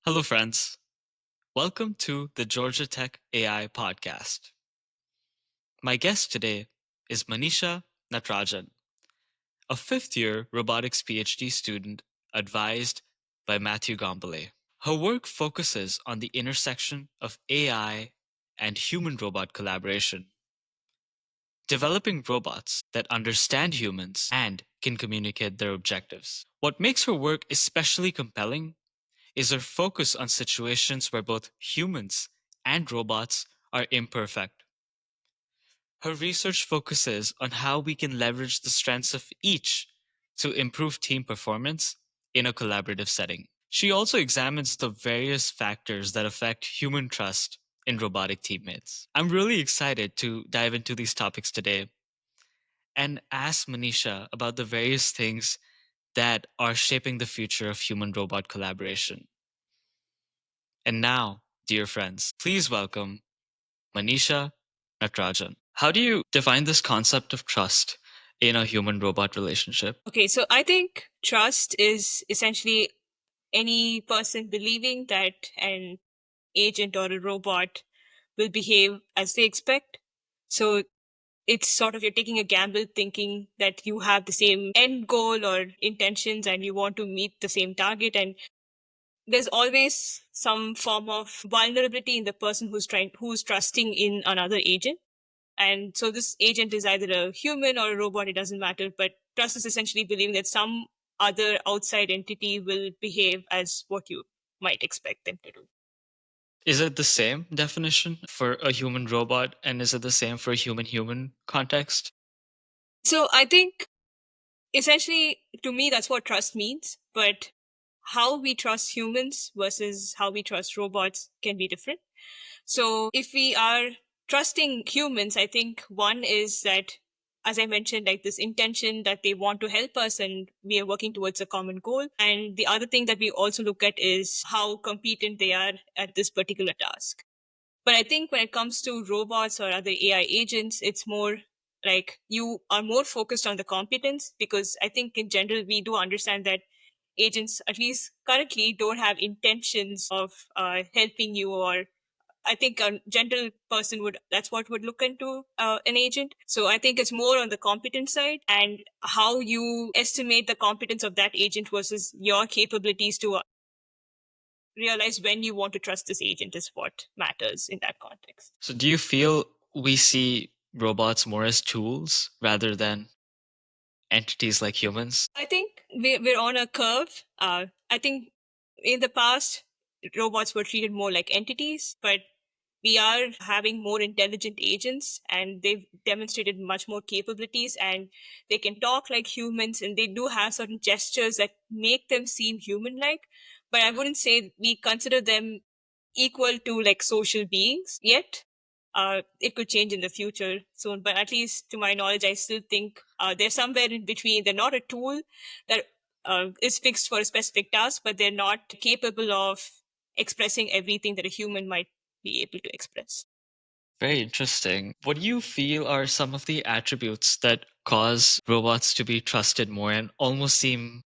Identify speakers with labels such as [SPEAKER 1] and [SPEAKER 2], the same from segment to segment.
[SPEAKER 1] Hello, friends. Welcome to the Georgia Tech AI podcast. My guest today is Manisha Natarajan, a fifth year robotics PhD student advised by Matthew Gombolay. Her work focuses on the intersection of AI and human robot collaboration, developing robots that understand humans and can communicate their objectives. What makes her work especially compelling is her focus on situations where both humans and robots are imperfect. Her research focuses on how we can leverage the strengths of each to improve team performance in a collaborative setting. She also examines the various factors that affect human trust in robotic teammates. I'm really excited to dive into these topics today and ask Manisha about the various things that are shaping the future of human robot collaboration. And now, dear friends, please welcome Manisha Natarajan. How do you define this concept of trust in a human robot relationship?
[SPEAKER 2] Okay, so I think trust is essentially any person believing that an agent or a robot will behave as they expect. So it's sort of you're taking a gamble thinking that you have the same end goal or intentions and you want to meet the same target. And there's always some form of vulnerability in the person who's trusting in another agent. And so this agent is either a human or a robot, it doesn't matter. But trust is essentially believing that some other outside entity will behave as what you might expect them to do.
[SPEAKER 1] Is it the same definition for a human robot and is it the same for a human human context?
[SPEAKER 2] So I think essentially to me that's what trust means. But how we trust humans versus how we trust robots can be different. So if we are trusting humans, I think one is that, as I mentioned, like this intention that they want to help us and we are working towards a common goal. And the other thing that we also look at is how competent they are at this particular task. But I think when it comes to robots or other AI agents, it's more like you are more focused on the competence, because I think in general we do understand that agents, at least currently, don't have intentions of helping you, or I think a general person would, that's what would look into an agent. So I think it's more on the competent side and how you estimate the competence of that agent versus your capabilities to realize when you want to trust this agent is what matters in that context.
[SPEAKER 1] So, do you feel we see robots more as tools rather than entities like humans?
[SPEAKER 2] I think we're on a curve. I think in the past, robots were treated more like entities, but we are having more intelligent agents and they've demonstrated much more capabilities and they can talk like humans and they do have certain gestures that make them seem human like. But I wouldn't say we consider them equal to like social beings yet. It could change in the future soon, but at least to my knowledge, I still think they're somewhere in between. They're not a tool that is fixed for a specific task, but they're not capable of expressing everything that a human might be able to express.
[SPEAKER 1] Very interesting. What do you feel are some of the attributes that cause robots to be trusted more and almost seem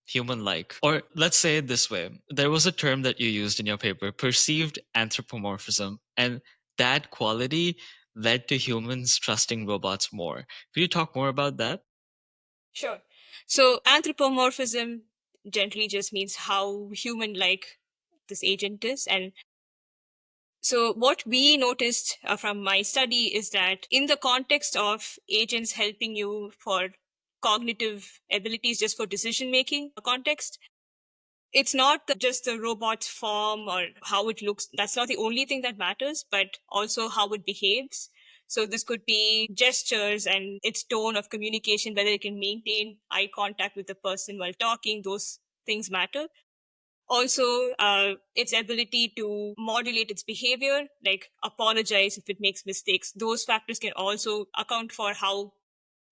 [SPEAKER 1] human like? Or let's say it this way, there was a term that you used in your paper, perceived anthropomorphism, and that quality led to humans trusting robots more. Could you talk more about that?
[SPEAKER 2] Sure. So anthropomorphism gently just means how human like this agent is. And so, what we noticed from my study is that in the context of agents helping you for cognitive abilities, just for decision making context, it's not just the robot's form or how it looks. That's not the only thing that matters, but also how it behaves. So, this could be gestures and its tone of communication, whether it can maintain eye contact with the person while talking, those things matter. Also, its ability to modulate its behavior, like apologize if it makes mistakes, those factors can also account for how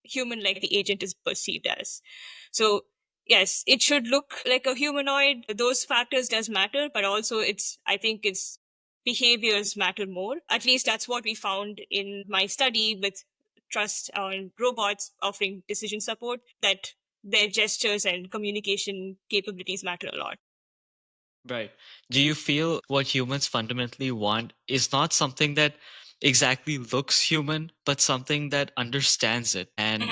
[SPEAKER 2] human like the agent is perceived as. So yes, it should look like a humanoid. Those factors does matter, but also it's, I think its behaviors matter more. At least that's what we found in my study with trust on robots offering decision support, that their gestures and communication capabilities matter a lot.
[SPEAKER 1] Right. Do you feel what humans fundamentally want is not something that exactly looks human, but something that understands it? And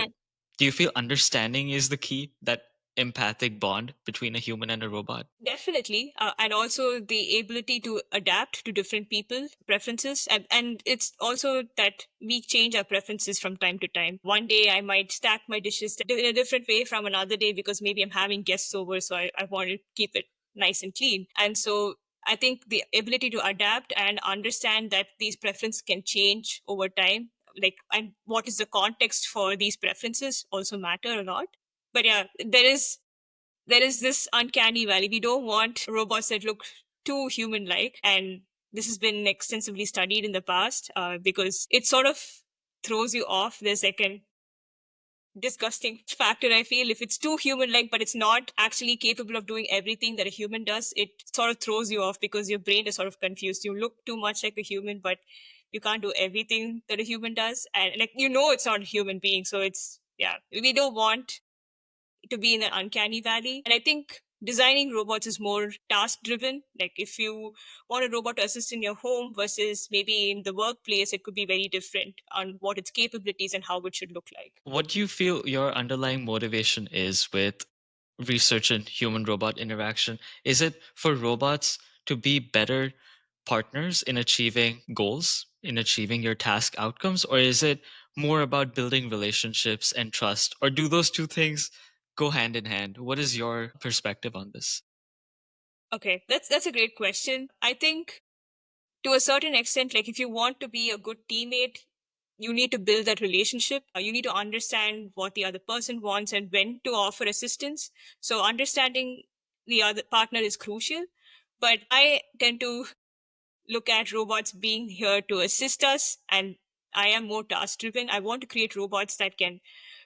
[SPEAKER 1] do you feel understanding is the key, that empathic bond between a human and a robot?
[SPEAKER 2] Definitely. And also the ability to adapt to different people preferences. And it's also that we change our preferences from time to time. One day I might stack my dishes in a different way from another day because maybe I'm having guests over. So I want to keep it nice and clean. And so I think the ability to adapt and understand that these preferences can change over time, like, and what is the context for these preferences also matter a lot. But yeah, there is this uncanny valley. We don't want robots that look too human like. And this has been extensively studied in the past because it sort of throws you off. There's like a disgusting factor, I feel. If it's too human like, but it's not actually capable of doing everything that a human does, it sort of throws you off because your brain is sort of confused. You look too much like a human, but you can't do everything that a human does. And like, it's not a human being. So it's, yeah, we don't want to be in an uncanny valley. And I think designing robots is more task driven. Like if you want a robot to assist in your home versus maybe in the workplace, it could be very different on what its capabilities and how it should look like.
[SPEAKER 1] What do you feel your underlying motivation is with research in human robot interaction? Is it for robots to be better partners in achieving goals, in achieving your task outcomes, or is it more about building relationships and trust? Or do those two things go hand in hand? What is your perspective on this?
[SPEAKER 2] Okay, that's a great question. I think to a certain extent, like if you want to be a good teammate, you need to build that relationship. You need to understand what the other person wants and when to offer assistance. So understanding the other partner is crucial. But I tend to look at robots being here to assist us, and I am more task driven. I want to create robots that can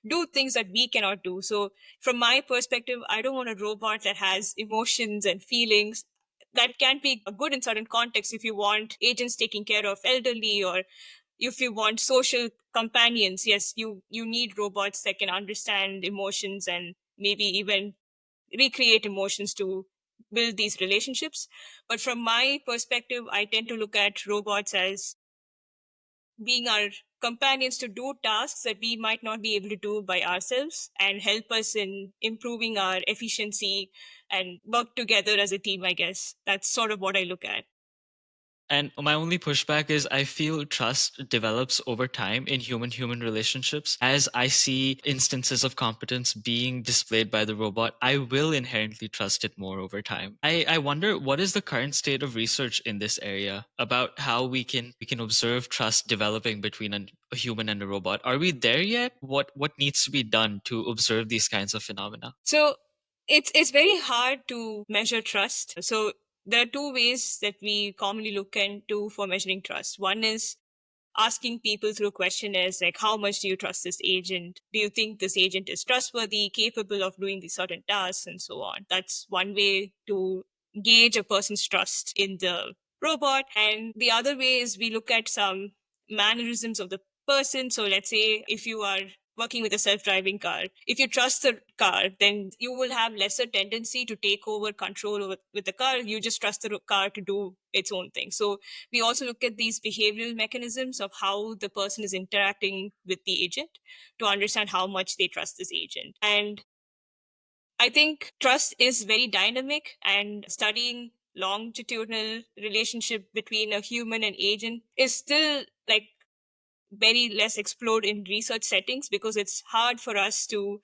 [SPEAKER 2] do things that we cannot do. So from my perspective, I don't want a robot that has emotions and feelings. That can be good in certain contexts if you want agents taking care of elderly, or if you want social companions. Yes, you need robots that can understand emotions and maybe even recreate emotions to build these relationships. But from my perspective, I tend to look at robots as being our companions to do tasks that we might not be able to do by ourselves and help us in improving our efficiency and work together as a team, I guess. That's sort of what I look at.
[SPEAKER 1] And my only pushback is I feel trust develops over time in human relationships. As I see instances of competence being displayed by the robot, I will inherently trust it more over time. I wonder what is the current state of research in this area about how we can observe trust developing between a human and a robot. Are we there yet? What needs to be done to observe these kinds of phenomena?
[SPEAKER 2] So it's very hard to measure trust. So there are two ways that we commonly look into for measuring trust. One is asking people through questionnaires like, how much do you trust this agent? Do you think this agent is trustworthy, capable of doing these certain tasks, and so on? That's one way to gauge a person's trust in the robot. And the other way is we look at some mannerisms of the person. So let's say if you are working with a self-driving car, if you trust the car, then you will have lesser tendency to take over control over, with the car. You just trust the car to do its own thing. So we also look at these behavioral mechanisms of how the person is interacting with the agent to understand how much they trust this agent. And I think trust is very dynamic, and studying longitudinal relationship between a human and agent is still like very less explored in research settings because it's hard for us to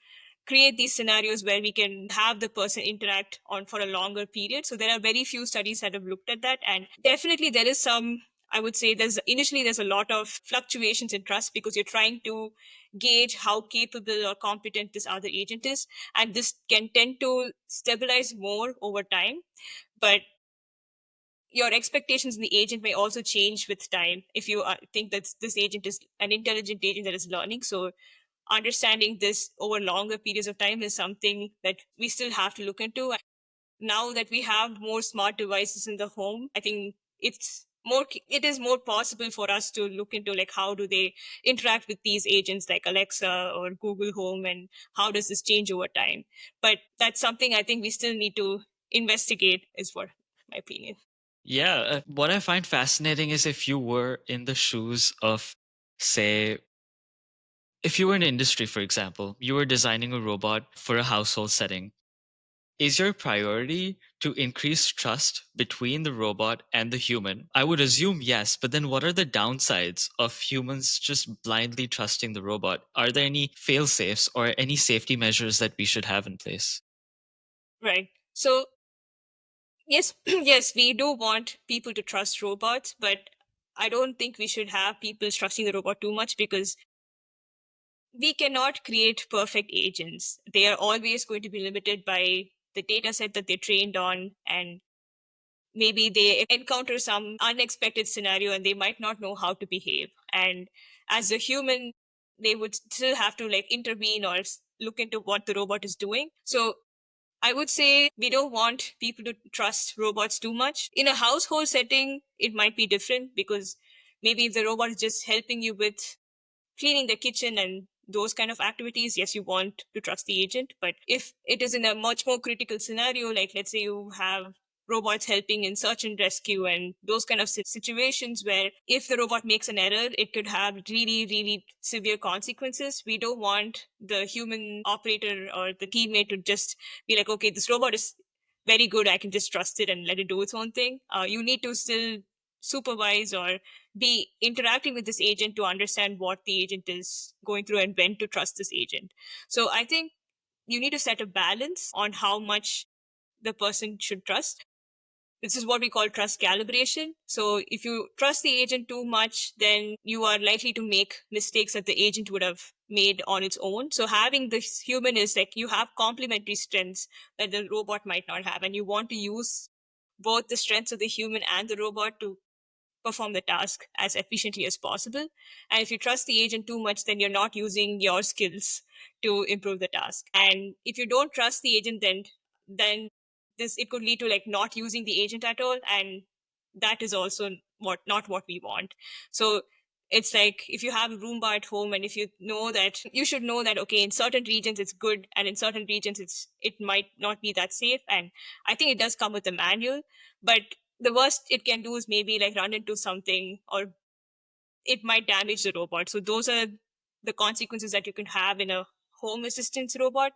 [SPEAKER 2] create these scenarios where we can have the person interact on for a longer period. So there are very few studies that have looked at that. And definitely there is some, I would say there's a lot of fluctuations in trust because you're trying to gauge how capable or competent this other agent is. And this can tend to stabilize more over time. But your expectations in the agent may also change with time if you think that this agent is an intelligent agent that is learning. So understanding this over longer periods of time is something that we still have to look into. Now that we have more smart devices in the home, I think it is more possible for us to look into like how do they interact with these agents like Alexa or Google Home, and how does this change over time. But that's something I think we still need to investigate as well. my opinion.
[SPEAKER 1] Yeah, what I find fascinating is if you were in the shoes of, say, if you were in industry, for example, you were designing a robot for a household setting. Is your priority to increase trust between the robot and the human? I would assume yes, but then what are the downsides of humans just blindly trusting the robot? Are there any fail safes or any safety measures that we should have in place?
[SPEAKER 2] Right. So yes, yes, we do want people to trust robots, but I don't think we should have people trusting the robot too much, because we cannot create perfect agents. They are always going to be limited by the data set that they're trained on, and maybe they encounter some unexpected scenario and they might not know how to behave. And as a human, they would still have to like intervene or look into what the robot is doing. So I would say we don't want people to trust robots too much. In a household setting, it might be different, because maybe if the robot is just helping you with cleaning the kitchen and those kind of activities, yes, you want to trust the agent. But if it is in a much more critical scenario, like let's say you have robots helping in search and rescue and those kind of situations where if the robot makes an error, it could have really, really severe consequences. We don't want the human operator or the teammate to just be like, okay, this robot is very good, I can just trust it and let it do its own thing. You need to still supervise or be interacting with this agent to understand what the agent is going through and when to trust this agent. So I think you need to set a balance on how much the person should trust. This is what we call trust calibration. So if you trust the agent too much, then you are likely to make mistakes that the agent would have made on its own. So having this human is like you have complementary strengths that the robot might not have, and you want to use both the strengths of the human and the robot to perform the task as efficiently as possible. And if you trust the agent too much, then you're not using your skills to improve the task. And if you don't trust the agent, then this it could lead to like not using the agent at all, and that is also what not what we want. So it's like if you have a Roomba at home, and if you know that you should know that okay, in certain regions it's good and in certain regions it might not be that safe. And I think it does come with a manual, but the worst it can do is maybe like run into something, or it might damage the robot. So those are the consequences that you can have in a home assistance robot.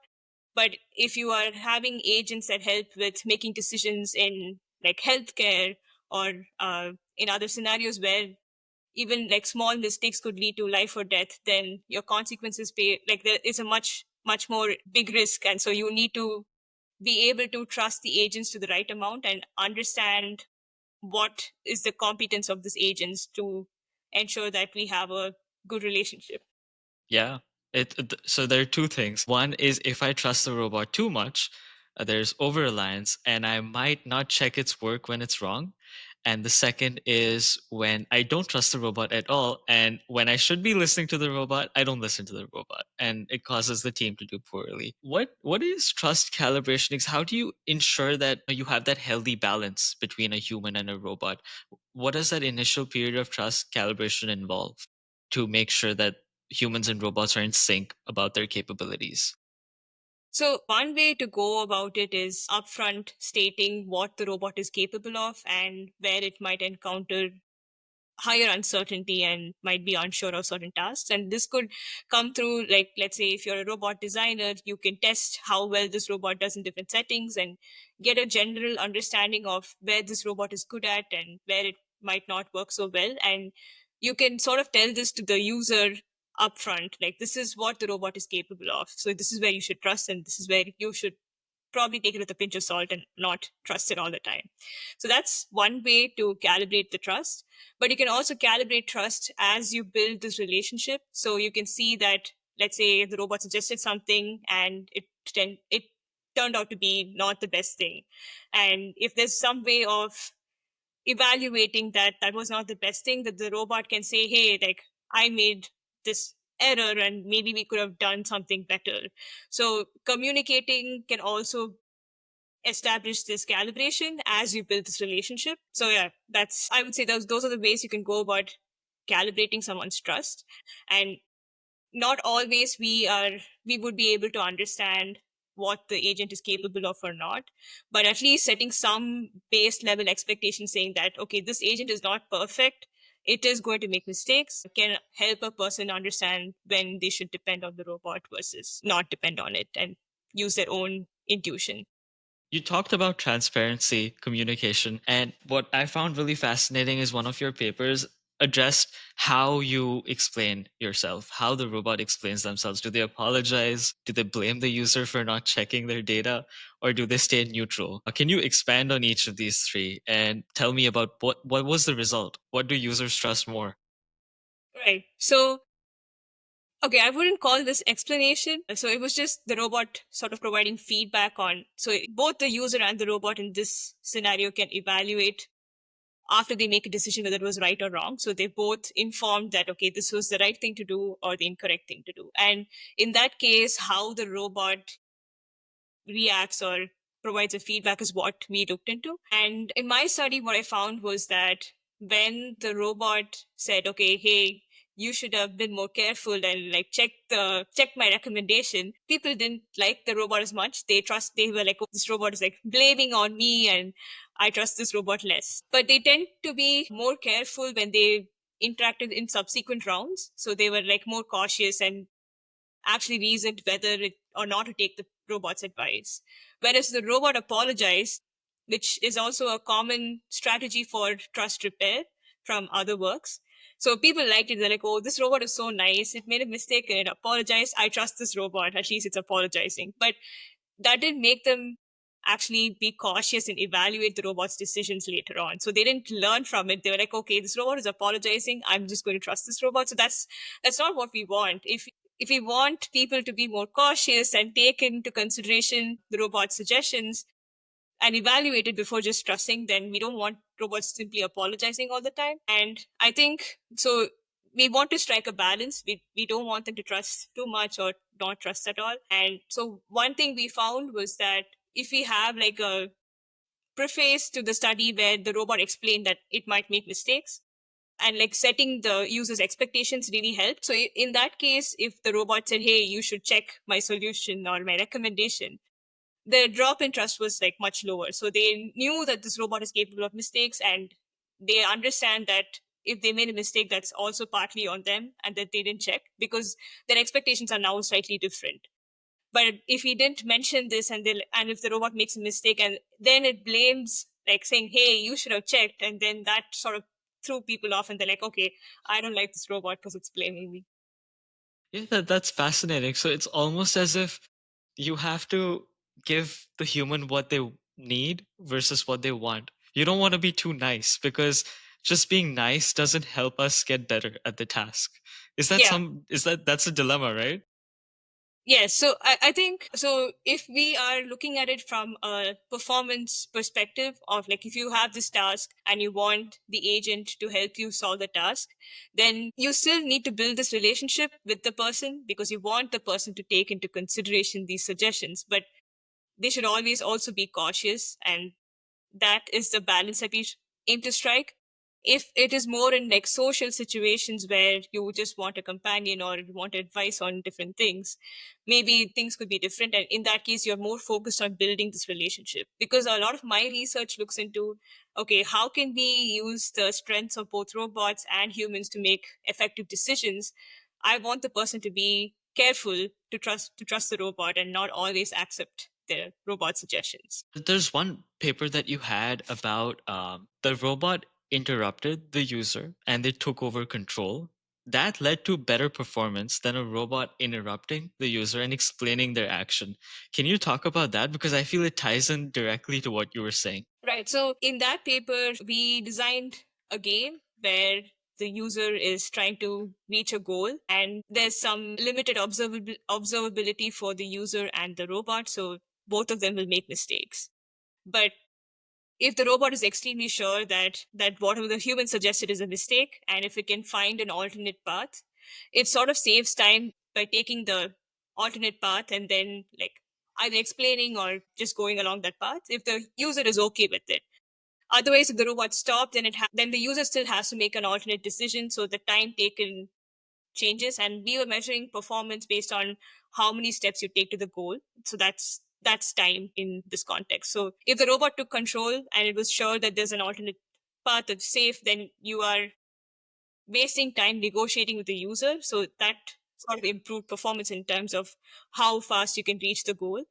[SPEAKER 2] But if you are having agents that help with making decisions in like healthcare or in other scenarios where even like small mistakes could lead to life or death, then your consequences pay like there is a much more big risk. And so you need to be able to trust the agents to the right amount and understand what is the competence of these agents to ensure that we have a good relationship.
[SPEAKER 1] Yeah. So there are two things. One is if I trust the robot too much, there's over reliance and I might not check its work when it's wrong. And the second is when I don't trust the robot at all. And when I should be listening to the robot, I don't listen to the robot. And it causes the team to do poorly. What is trust calibration? How do you ensure that you have that healthy balance between a human and a robot? What does that initial period of trust calibration involve to make sure that humans and robots are in sync about their capabilities?
[SPEAKER 2] So, one way to go about it is upfront stating what the robot is capable of and where it might encounter higher uncertainty and might be unsure of certain tasks. And this could come through, like, let's say, if you're a robot designer, you can test how well this robot does in different settings and get a general understanding of where this robot is good at and where it might not work so well. And you can sort of tell this to the user upfront, like, this is what the robot is capable of. So, this is where you should trust, and this is where you should probably take it with a pinch of salt and not trust it all the time. So that's one way to calibrate the trust. But you can also calibrate trust as you build this relationship. So you can see that, let's say, the robot suggested something and it turned out to be not the best thing. And if there's some way of evaluating that that was not the best thing, that the robot can say, hey, like, I made this error and maybe we could have done something better. So communicating can also establish this calibration as you build this relationship. So yeah, that's, I would say those are the ways you can go about calibrating someone's trust. And not always we would be able to understand what the agent is capable of or not, but at least setting some base level expectation saying that, okay, this agent is not perfect. It is going to make mistakes, can help a person understand when they should depend on the robot versus not depend on it and use their own intuition.
[SPEAKER 1] You talked about transparency, communication, and what I found really fascinating is one of your papers addressed how you explain yourself, how the robot explains themselves. Do they apologize? Do they blame the user for not checking their data? Or do they stay neutral? Can you expand on each of these three and tell me about what was the result? What do users trust more?
[SPEAKER 2] Right. So, okay, I wouldn't call this explanation. So it was just the robot sort of providing feedback on. So both the user and the robot in this scenario can evaluate after they make a decision whether it was right or wrong. So they both informed that, okay, this was the right thing to do or the incorrect thing to do. And in that case, how the robot reacts or provides a feedback is what we looked into. And in my study, what I found was that when the robot said, okay, hey, you should have been more careful and like check my recommendation, people didn't like the robot as much. They were like, oh, this robot is like blaming on me and I trust this robot less. But they tend to be more careful when they interacted in subsequent rounds. So they were like more cautious and actually reasoned whether it or not to take the robot's advice. Whereas the robot apologized, which is also a common strategy for trust repair from other works. So people liked it. They're like, oh, this robot is so nice. It made a mistake and it apologized. I trust this robot. At least it's apologizing. But that didn't make them actually be cautious and evaluate the robot's decisions later on. So they didn't learn from it. They were like, okay, this robot is apologizing. I'm just going to trust this robot. So that's not what we want. If we want people to be more cautious and take into consideration the robot's suggestions and evaluate it before just trusting, then we don't want robots simply apologizing all the time. And I think so we want to strike a balance. We don't want them to trust too much or not trust at all. And so one thing we found was that if we have like a preface to the study where the robot explained that it might make mistakes, and like setting the user's expectations really helped. So in that case, if the robot said, hey, you should check my solution or my recommendation, the drop in trust was like much lower. So they knew that this robot is capable of mistakes, and they understand that if they made a mistake, that's also partly on them and that they didn't check because their expectations are now slightly different. But if we didn't mention this and if the robot makes a mistake and then it blames, like saying, hey, you should have checked, and then that sort of threw people off and they're like, okay, I don't like this robot because it's blaming me.
[SPEAKER 1] Yeah, that's fascinating. So it's almost as if you have to give the human what they need versus what they want. You don't want to be too nice because just being nice doesn't help us get better at the task.
[SPEAKER 2] Yeah.
[SPEAKER 1] Is that's a dilemma, right?
[SPEAKER 2] Yes, so I think so. If we are looking at it from a performance perspective of like if you have this task and you want the agent to help you solve the task, then you still need to build this relationship with the person because you want the person to take into consideration these suggestions. But they should always also be cautious, and that is the balance that we aim to strike. If it is more in like social situations where you just want a companion or you want advice on different things, maybe things could be different. And in that case, you're more focused on building this relationship because a lot of my research looks into, okay, how can we use the strengths of both robots and humans to make effective decisions? I want the person to be careful to trust the robot and not always accept the robot suggestions.
[SPEAKER 1] There's one paper that you had about the robot interrupted the user and they took over control. That led to better performance than a robot interrupting the user and explaining their action. Can you talk about that? Because I feel it ties in directly to what you were saying.
[SPEAKER 2] Right. So in that paper, we designed a game where the user is trying to reach a goal and there's some limited observability for the user and the robot. So both of them will make mistakes. But if the robot is extremely sure that whatever the human suggested is a mistake, and if it can find an alternate path, it sort of saves time by taking the alternate path and then like either explaining or just going along that path if the user is okay with it. Otherwise, if the robot stopped, then the user still has to make an alternate decision. So the time taken changes, and we were measuring performance based on how many steps you take to the goal. So that's time in this context. So if the robot took control and it was sure that there's an alternate path that's safe, then you are wasting time negotiating with the user. So that sort of improved performance in terms of how fast you can reach the goal.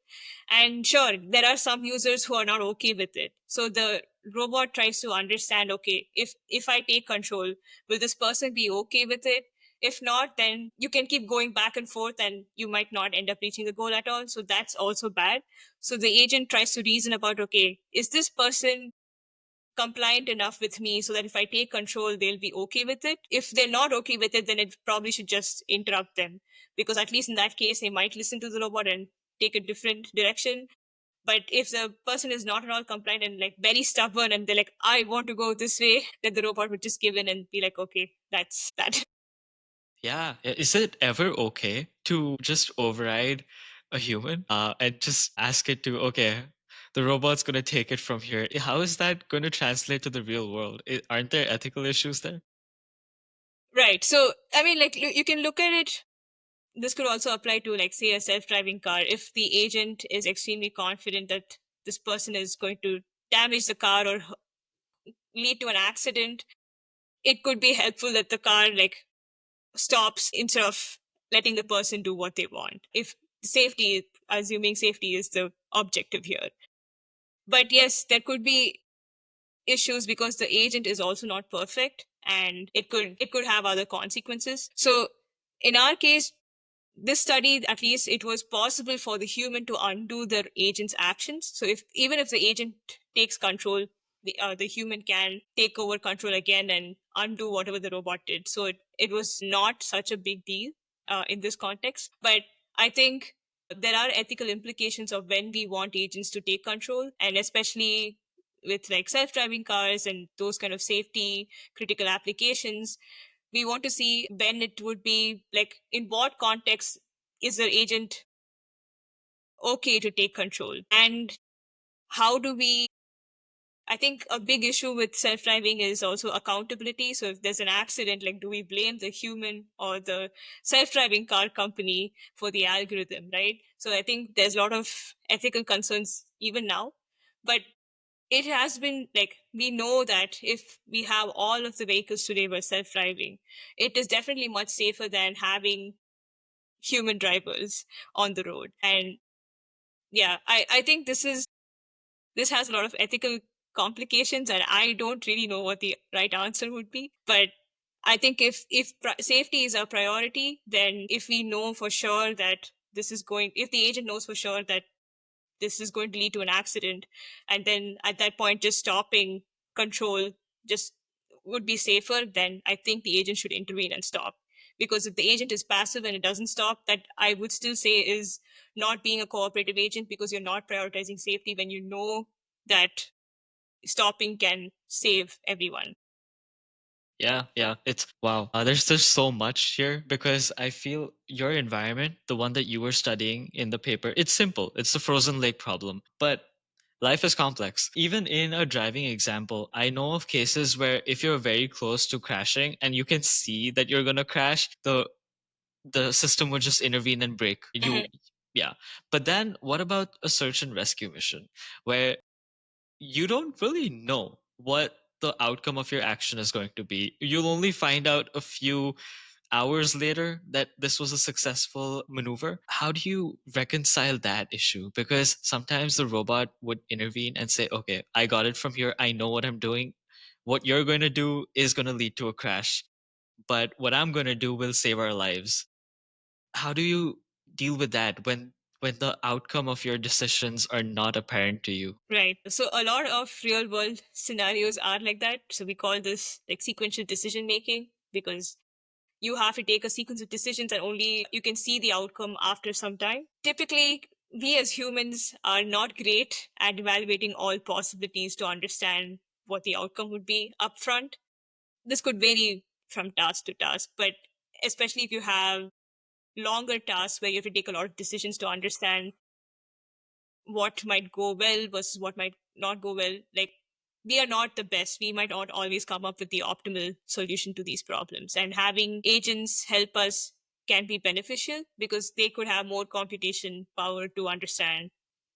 [SPEAKER 2] And sure, there are some users who are not okay with it. So the robot tries to understand, okay, if I take control, will this person be okay with it? If not, then you can keep going back and forth and you might not end up reaching the goal at all. So that's also bad. So the agent tries to reason about, okay, is this person compliant enough with me so that if I take control, they'll be okay with it. If they're not okay with it, then it probably should just interrupt them, because at least in that case, they might listen to the robot and take a different direction. But if the person is not at all compliant and like very stubborn and they're like, I want to go this way, then the robot would just give in and be like, okay, that's that.
[SPEAKER 1] Yeah. Is it ever okay to just override a human and just ask it to, okay, the robot's going to take it from here? How is that going to translate to the real world? Aren't there ethical issues there?
[SPEAKER 2] Right. So, I mean, like, you can look at it. This could also apply to, like, say, a self driving car. If the agent is extremely confident that this person is going to damage the car or lead to an accident, it could be helpful that the car, like, stops instead of letting the person do what they want. If safety, assuming safety is the objective here. But yes, there could be issues because the agent is also not perfect and it could have other consequences. So in our case, this study, at least it was possible for the human to undo the agent's actions. So if even if the agent takes control, the human can take over control again and undo whatever the robot did. So it was not such a big deal in this context. But I think there are ethical implications of when we want agents to take control, and especially with like self-driving cars and those kind of safety critical applications, we want to see when it would be like, in what context is the agent okay to take control, and how do we, I think a big issue with self-driving is also accountability. So if there's an accident, like, do we blame the human or the self-driving car company for the algorithm, right? So I think there's a lot of ethical concerns even now. But it has been like, we know that if we have all of the vehicles today were self-driving, it is definitely much safer than having human drivers on the road. And yeah, I think this has a lot of ethical complications, and I don't really know what the right answer would be. But I think if safety is a priority, then if we know for sure that if the agent knows for sure that this is going to lead to an accident, and then at that point just stopping control just would be safer, then I think the agent should intervene and stop. Because if the agent is passive and it doesn't stop, that I would still say is not being a cooperative agent, because you're not prioritizing safety when you know that stopping can save everyone.
[SPEAKER 1] Yeah, yeah. It's wow. There's just so much here because I feel your environment, the one that you were studying in the paper, it's simple. It's the frozen lake problem. But life is complex. Even in a driving example, I know of cases where if you're very close to crashing and you can see that you're gonna crash, the system would just intervene and brake.
[SPEAKER 2] Mhm.
[SPEAKER 1] Yeah. But then what about a search and rescue mission where you don't really know what the outcome of your action is going to be. You'll only find out a few hours later that this was a successful maneuver. How do you reconcile that issue? Because sometimes the robot would intervene and say, okay, I got it from here. I know what I'm doing. What you're going to do is going to lead to a crash, but what I'm going to do will save our lives. How do you deal with that when the outcome of your decisions are not apparent to you?
[SPEAKER 2] Right. So a lot of real world scenarios are like that. So we call this like sequential decision making, because you have to take a sequence of decisions and only you can see the outcome after some time. Typically, we as humans are not great at evaluating all possibilities to understand what the outcome would be upfront. This could vary from task to task, but especially if you have longer tasks where you have to take a lot of decisions to understand what might go well versus what might not go well. Like, we are not the best. We might not always come up with the optimal solution to these problems. And having agents help us can be beneficial because they could have more computation power to understand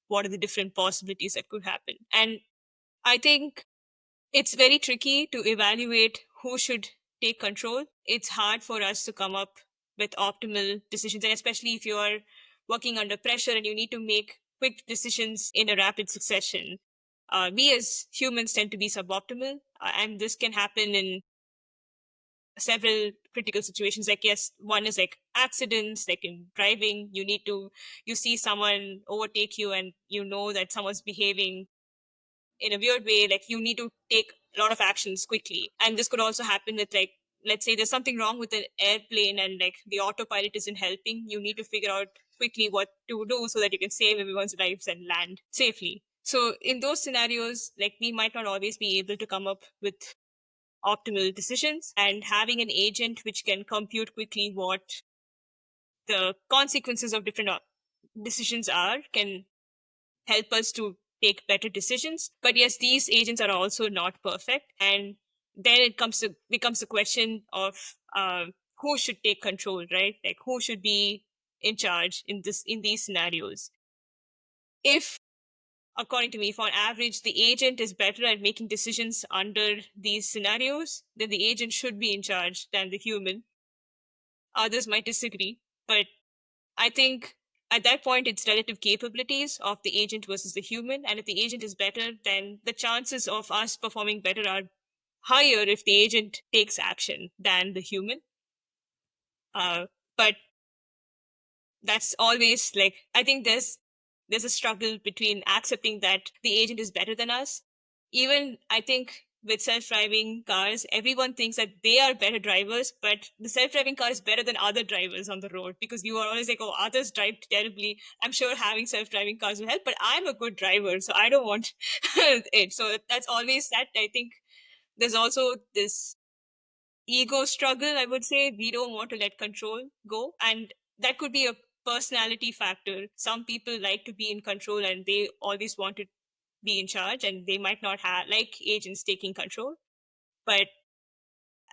[SPEAKER 2] what are the different possibilities that could happen. And I think it's very tricky to evaluate who should take control. It's hard for us to come up with optimal decisions, and especially if you are working under pressure and you need to make quick decisions in a rapid succession. We as humans tend to be suboptimal, and this can happen in several critical situations. Like, yes, one is like accidents, like in driving, you see someone overtake you and you know that someone's behaving in a weird way, like you need to take a lot of actions quickly. And this could also happen with, like, let's say there's something wrong with an airplane and like the autopilot isn't helping. You need to figure out quickly what to do so that you can save everyone's lives and land safely. So in those scenarios, like, we might not always be able to come up with optimal decisions, and having an agent which can compute quickly what the consequences of different decisions are can help us to take better decisions. But yes, these agents are also not perfect, and then it becomes a question of who should take control, right? Like, who should be in charge in these scenarios? If, according to me, for average, the agent is better at making decisions under these scenarios, then the agent should be in charge than the human. Others might disagree, but I think at that point, it's relative capabilities of the agent versus the human. And if the agent is better, then the chances of us performing better are higher if the agent takes action than the human. But that's always, like, I think there's a struggle between accepting that the agent is better than us. Even, I think, with self-driving cars, everyone thinks that they are better drivers, but the self-driving car is better than other drivers on the road, because you are always like, oh, others drive terribly. I'm sure having self-driving cars will help, but I'm a good driver, so I don't want it. So that's always that. I think there's also this ego struggle, I would say. We don't want to let control go. And that could be a personality factor. Some people like to be in control and they always want to be in charge, and they might not have like agents taking control. But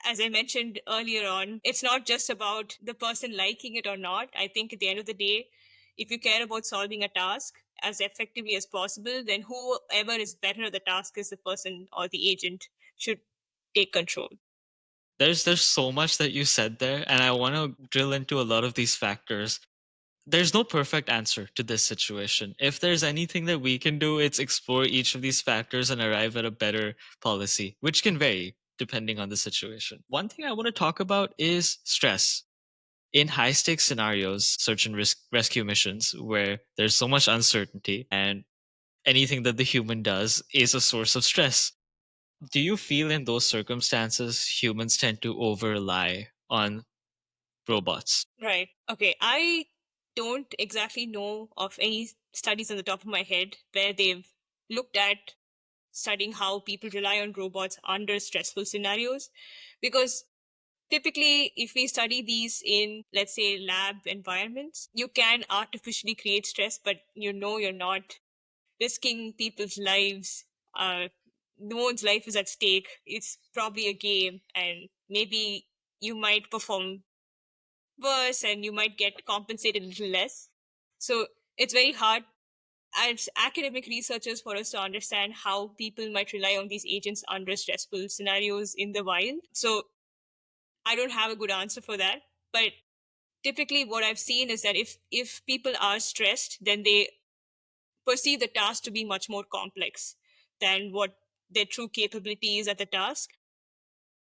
[SPEAKER 2] as I mentioned earlier on, it's not just about the person liking it or not. I think at the end of the day, if you care about solving a task as effectively as possible, then whoever is better at the task is the person, or the agent should take control.
[SPEAKER 1] There's so much that you said there, and I want to drill into a lot of these factors. There's no perfect answer to this situation. If there's anything that we can do, it's explore each of these factors and arrive at a better policy, which can vary depending on the situation. One thing I want to talk about is stress. In high stakes scenarios, search and rescue missions, where there's so much uncertainty and anything that the human does is a source of stress. Do you feel in those circumstances humans tend to over rely on robots?
[SPEAKER 2] Right. Okay. I don't exactly know of any studies on the top of my head where they've looked at studying how people rely on robots under stressful scenarios. Because typically, if we study these in, let's say, lab environments, you can artificially create stress, but you're not risking people's lives. No one's life is at stake. It's probably a game, and maybe you might perform worse and you might get compensated a little less. So it's very hard as academic researchers for us to understand how people might rely on these agents under stressful scenarios in the wild. So I don't have a good answer for that. But typically what I've seen is that if people are stressed, then they perceive the task to be much more complex than what their true capability is at the task.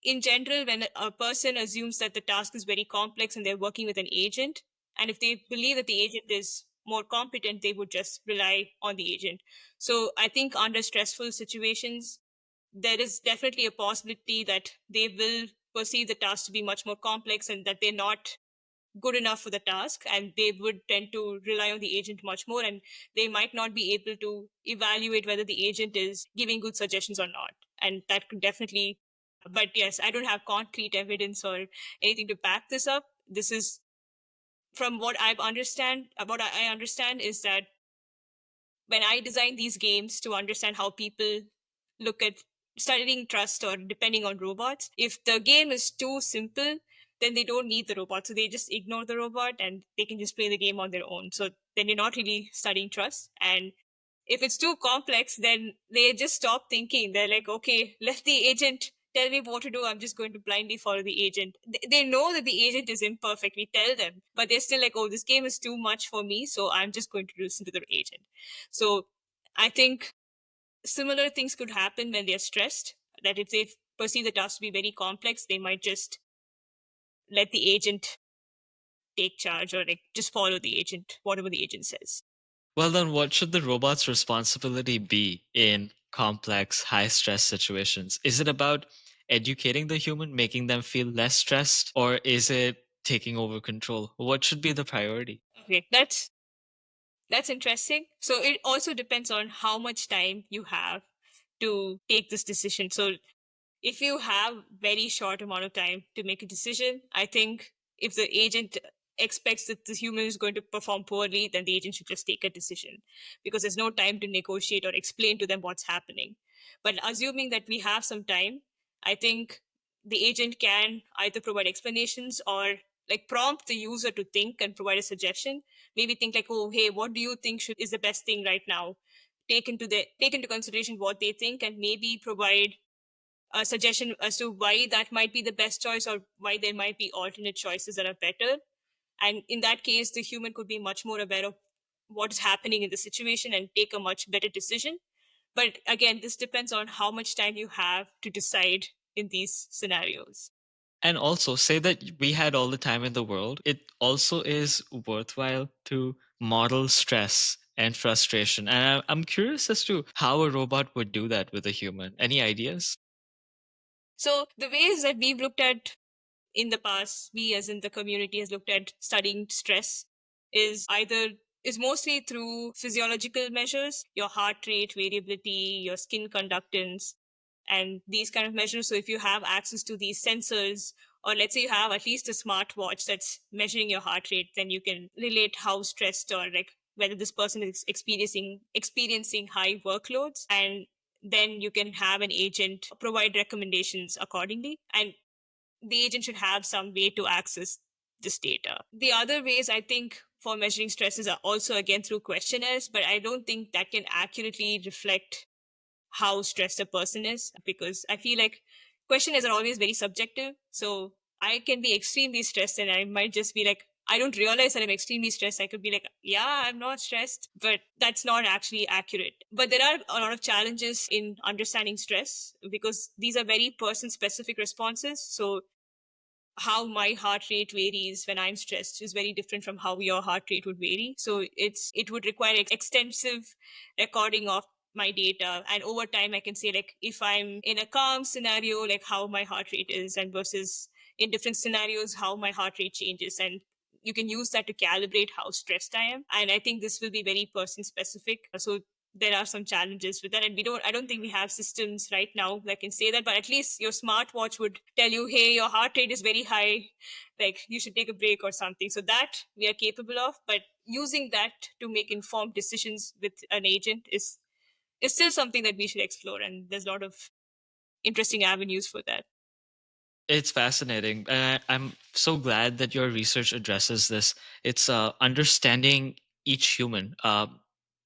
[SPEAKER 2] In general, when a person assumes that the task is very complex and they're working with an agent, and if they believe that the agent is more competent, they would just rely on the agent. So I think under stressful situations, there is definitely a possibility that they will perceive the task to be much more complex and that they're not good enough for the task, and they would tend to rely on the agent much more, and they might not be able to evaluate whether the agent is giving good suggestions or not. And that could definitely, but yes, I don't have concrete evidence or anything to back this up. This is from what I understand is that when I design these games to understand how people look at studying trust or depending on robots. If the game is too simple, then they don't need the robot. So they just ignore the robot and they can just play the game on their own. So then you're not really studying trust. And if it's too complex, then they just stop thinking. They're like, okay, let the agent tell me what to do. I'm just going to blindly follow the agent. They know that the agent is imperfect. We tell them, but they're still like, oh, this game is too much for me. So I'm just going to listen to the agent. So I think similar things could happen when they're stressed. That if they perceive the task to be very complex, they might just let the agent take charge or like just follow the agent, whatever the agent says.
[SPEAKER 1] Well, then, what should the robot's responsibility be in complex, high stress situations? Is it about educating the human, making them feel less stressed, or is it taking over control? What should be the priority?
[SPEAKER 2] Okay, that's interesting. So it also depends on how much time you have to take this decision. So if you have very short amount of time to make a decision, I think if the agent expects that the human is going to perform poorly, then the agent should just take a decision because there's no time to negotiate or explain to them what's happening. But assuming that we have some time, I think the agent can either provide explanations or like prompt the user to think and provide a suggestion. Maybe think like, oh, hey, what do you think should is the best thing right now? Take into consideration what they think and maybe provide a suggestion as to why that might be the best choice or why there might be alternate choices that are better. And in that case, the human could be much more aware of what is happening in the situation and take a much better decision. But again, this depends on how much time you have to decide in these scenarios.
[SPEAKER 1] And also, say that we had all the time in the world. It also is worthwhile to model stress and frustration. And I'm curious as to how a robot would do that with a human. Any ideas?
[SPEAKER 2] So the ways that we've looked at in the past, we as in the community has looked at studying stress is either is mostly through physiological measures, your heart rate variability, your skin conductance, and these kind of measures. So if you have access to these sensors, or let's say you have at least a smartwatch that's measuring your heart rate, then you can relate how stressed or like whether this person is experiencing high workloads, and then you can have an agent provide recommendations accordingly. And the agent should have some way to access this data. The other ways I think for measuring stresses are also again through questionnaires, but I don't think that can accurately reflect how stressed a person is because I feel like questionnaires are always very subjective. So I can be extremely stressed and I might just be like, I don't realize that I'm extremely stressed. I could be like, yeah, I'm not stressed, but that's not actually accurate. But there are a lot of challenges in understanding stress because these are very person specific responses. So how my heart rate varies when I'm stressed is very different from how your heart rate would vary. So it would require extensive recording of my data. And over time I can say like if I'm in a calm scenario, like how my heart rate is and versus in different scenarios how my heart rate changes. And you can use that to calibrate how stressed I am. And I think this will be very person specific. So there are some challenges with that, and I don't think we have systems right now that can say that, but at least your smartwatch would tell you, hey, your heart rate is very high, like you should take a break or something. So that we are capable of, but using that to make informed decisions with an agent is still something that we should explore, and there's a lot of interesting avenues for that.
[SPEAKER 1] It's fascinating. And I'm so glad that your research addresses this. It's understanding each human.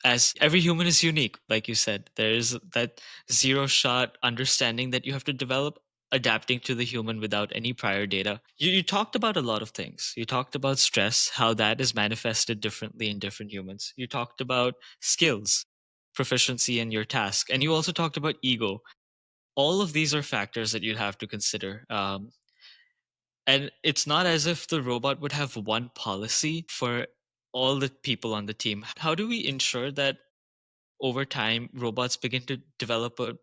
[SPEAKER 1] As every human is unique, like you said, there is that zero shot understanding that you have to develop, adapting to the human without any prior data. You talked about a lot of things. You talked about stress, how that is manifested differently in different humans. You talked about skills, proficiency in your task. And you also talked about ego. All of these are factors that you'd have to consider. And it's not as if the robot would have one policy for all the people on the team. How do we ensure that over time robots begin to develop a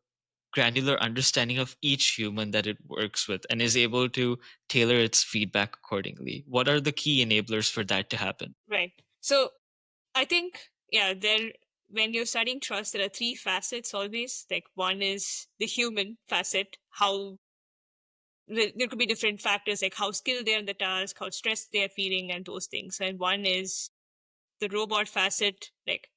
[SPEAKER 1] granular understanding of each human that it works with and is able to tailor its feedback accordingly? What are the key enablers for that to happen?
[SPEAKER 2] Right. So I think, yeah, there when you're studying trust, there are three facets always. Like one is the human facet, how there could be different factors like how skilled they are in the task, how stressed they are feeling, and those things. And one is the robot facet, like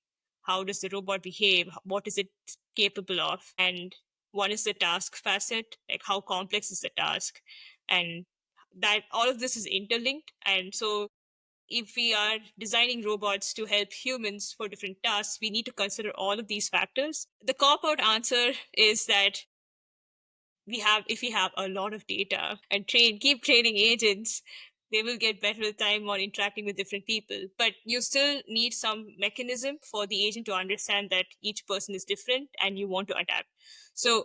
[SPEAKER 2] how does the robot behave, what is it capable of. And One is the task facet, like how complex is the task, and that all of this is interlinked. And so if we are designing robots to help humans for different tasks, we need to consider all of these factors. The cop out answer is that if we have a lot of data and keep training agents, they will get better with time on interacting with different people. But you still need some mechanism for the agent to understand that each person is different and you want to adapt. So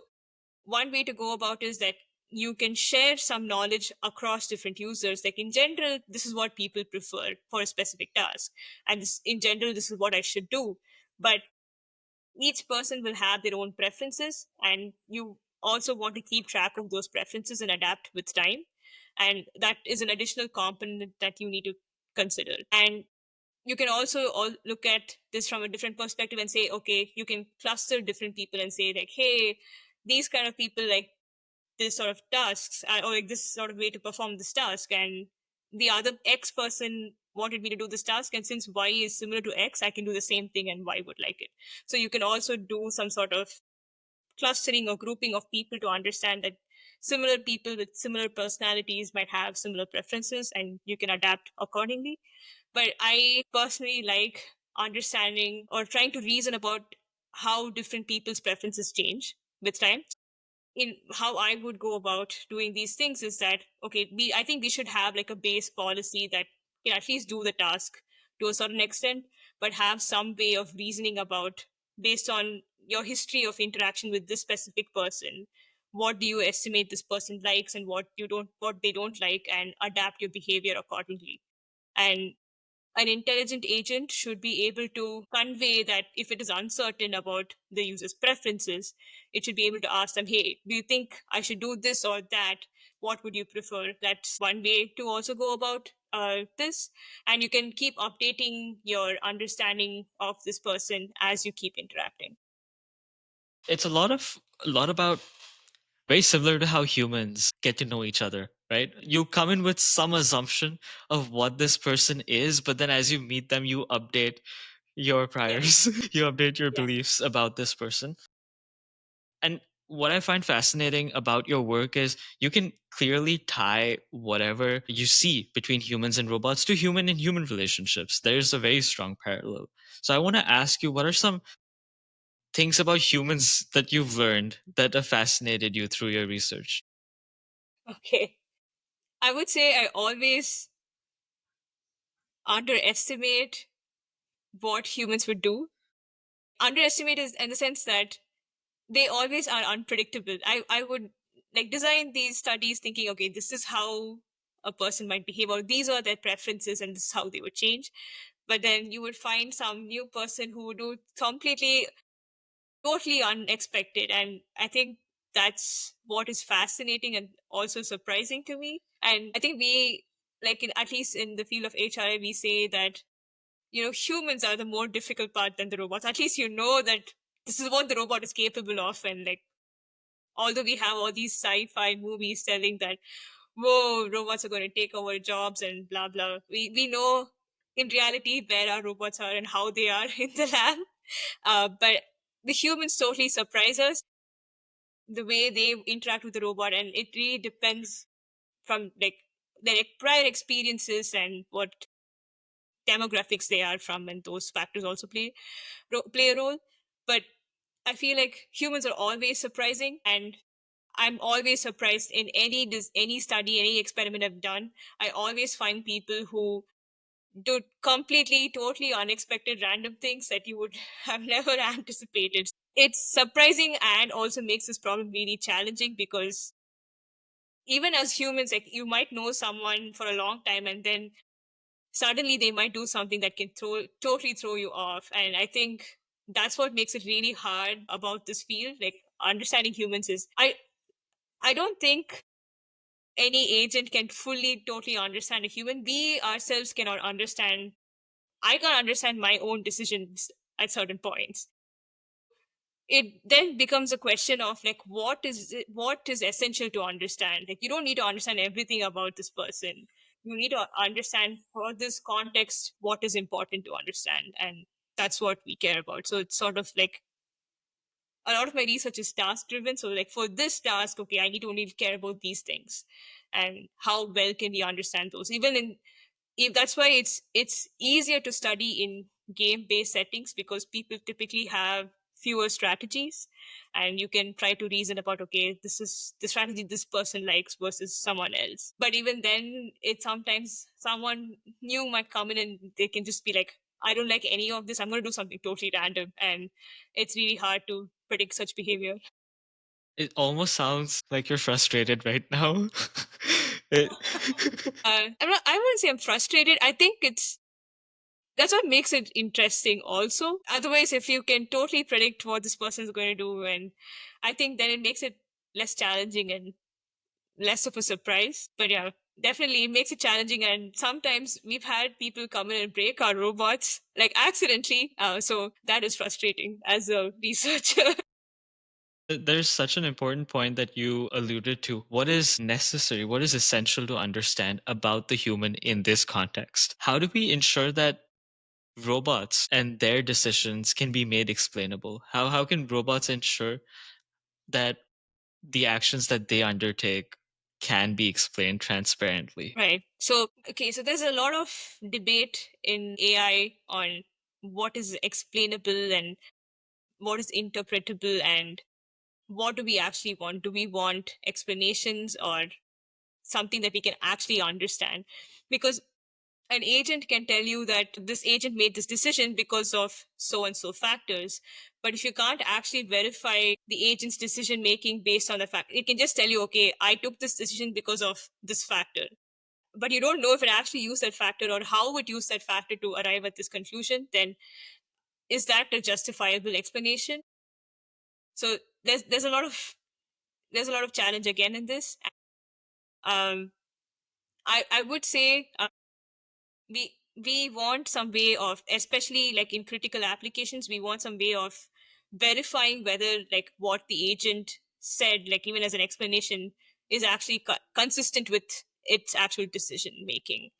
[SPEAKER 2] one way to go about is that you can share some knowledge across different users. Like in general, this is what people prefer for a specific task, and in general, this is what I should do. But each person will have their own preferences, and you also want to keep track of those preferences and adapt with time. And that is an additional component that you need to consider. And you can also look at this from a different perspective and say, okay, you can cluster different people and say, like, hey, these kind of people like this sort of tasks, or like this sort of way to perform this task, and the other X person wanted me to do this task, and since Y is similar to X, I can do the same thing and Y would like it. So you can also do some sort of clustering or grouping of people to understand that similar people with similar personalities might have similar preferences, and you can adapt accordingly. But I personally like understanding or trying to reason about how different people's preferences change with time. In how I would go about doing these things is that, okay, I think we should have like a base policy that can at least do the task to a certain extent, but have some way of reasoning about, based on your history of interaction with this specific person, what do you estimate this person likes and what they don't like, and adapt your behavior accordingly. And an intelligent agent should be able to convey that if it is uncertain about the user's preferences, it should be able to ask them, hey, do you think I should do this or that? What would you prefer? That's one way to also go about this. And you can keep updating your understanding of this person as you keep interacting.
[SPEAKER 1] It's a lot about very similar to how humans get to know each other, right? You come in with some assumption of what this person is, but then as you meet them, you update your
[SPEAKER 2] Yeah.
[SPEAKER 1] priors, you update your
[SPEAKER 2] Yeah.
[SPEAKER 1] beliefs about this person. And what I find fascinating about your work is you can clearly tie whatever you see between humans and robots to human and human relationships. There's a very strong parallel. So I want to ask you, what are some things about humans that you've learned that have fascinated you through your research?
[SPEAKER 2] Okay. I would say I always underestimate what humans would do. Underestimate is in the sense that they always are unpredictable. I would like design these studies thinking, okay, this is how a person might behave, or these are their preferences, and this is how they would change. But then you would find some new person who would do completely, totally unexpected. And I think that's what is fascinating and also surprising to me. And I think at least in the field of HRA, we say that, humans are the more difficult part than the robots. At least you know that this is what the robot is capable of. And like, although we have all these sci-fi movies telling that, whoa, robots are going to take over jobs and blah blah, we know in reality where our robots are and how they are in the lab. But the humans totally surprise us, the way they interact with the robot, and it really depends from like their prior experiences and what demographics they are from, and those factors also play a role. But I feel like humans are always surprising, and I'm always surprised in any study, any experiment I've done. I always find people who do completely, totally unexpected random things that you would have never anticipated. It's surprising and also makes this problem really challenging, because even as humans, like, you might know someone for a long time, and then suddenly they might do something that can totally throw you off. And I think that's what makes it really hard about this field. Like, understanding humans is, I don't think any agent can fully totally understand a human. We ourselves cannot understand. I can't understand my own decisions at certain points. It then becomes a question of like, what is essential to understand. Like, you don't need to understand everything about this person. You need to understand for this context what is important to understand, and that's what we care about. So it's sort of like a lot of my research is task driven. So like for this task, okay, I need to only care about these things, and how well can we understand those, even in, if that's why it's easier to study in game based settings, because people typically have fewer strategies, and you can try to reason about, okay, this is the strategy this person likes versus someone else. But even then, it sometimes someone new might come in and they can just be like, I don't like any of this, I'm going to do something totally random, and it's really hard to predict such behavior.
[SPEAKER 1] It almost sounds like you're frustrated right now. it,
[SPEAKER 2] I wouldn't say I'm frustrated. I think it's that's what makes it interesting also. Otherwise, if you can totally predict what this person is going to do, and I think then it makes it less challenging and less of a surprise. But yeah, definitely it makes it challenging, and sometimes we've had people come in and break our robots like accidentally, so that is frustrating as a researcher.
[SPEAKER 1] there's such an important point that you alluded to. What is necessary? What is essential to understand about the human in this context? How do we ensure that robots and their decisions can be made explainable? How can robots ensure that the actions that they undertake can be explained transparently?
[SPEAKER 2] Right. So, okay, so there's a lot of debate in AI on what is explainable and what is interpretable, and what do we actually want? Do we want explanations or something that we can actually understand? Because an agent can tell you that this agent made this decision because of so and so factors. But if you can't actually verify the agent's decision making based on the fact, it can just tell you, okay, I took this decision because of this factor. But you don't know if it actually used that factor or how it used that factor to arrive at this conclusion. Then is that a justifiable explanation? So there's a lot of challenge again in this. Um, I would say we want some way of, especially like in critical applications, we want some way of verifying whether like what the agent said, like even as an explanation, is actually consistent with its actual decision making.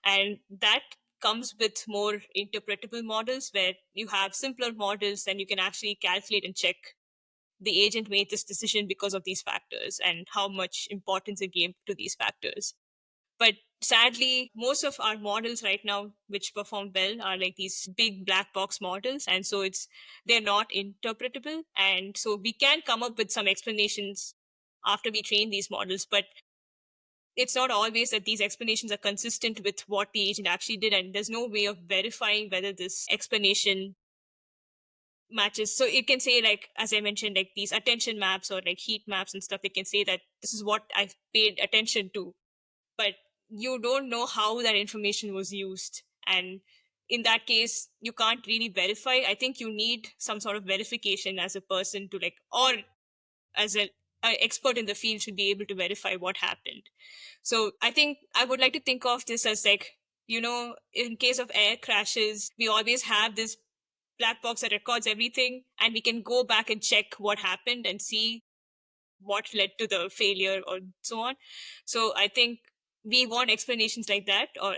[SPEAKER 2] And that comes with more interpretable models, where you have simpler models and you can actually calculate and check the agent made this decision because of these factors and how much importance it gave to these factors. But sadly, most of our models right now which perform well are like these big black box models, and so they're not interpretable, and so we can come up with some explanations after we train these models, but it's not always that these explanations are consistent with what the agent actually did, and there's no way of verifying whether this explanation matches. So it can say, like as I mentioned, like these attention maps or like heat maps and stuff, it can say that this is what I've paid attention to, but you don't know how that information was used. And in that case, you can't really verify. I think you need some sort of verification as a person to like, or as a expert in the field should be able to verify what happened. So I think I would like to think of this as like, in case of air crashes, we always have this black box that records everything, and we can go back and check what happened and see what led to the failure or so on. So I think we want explanations like that, or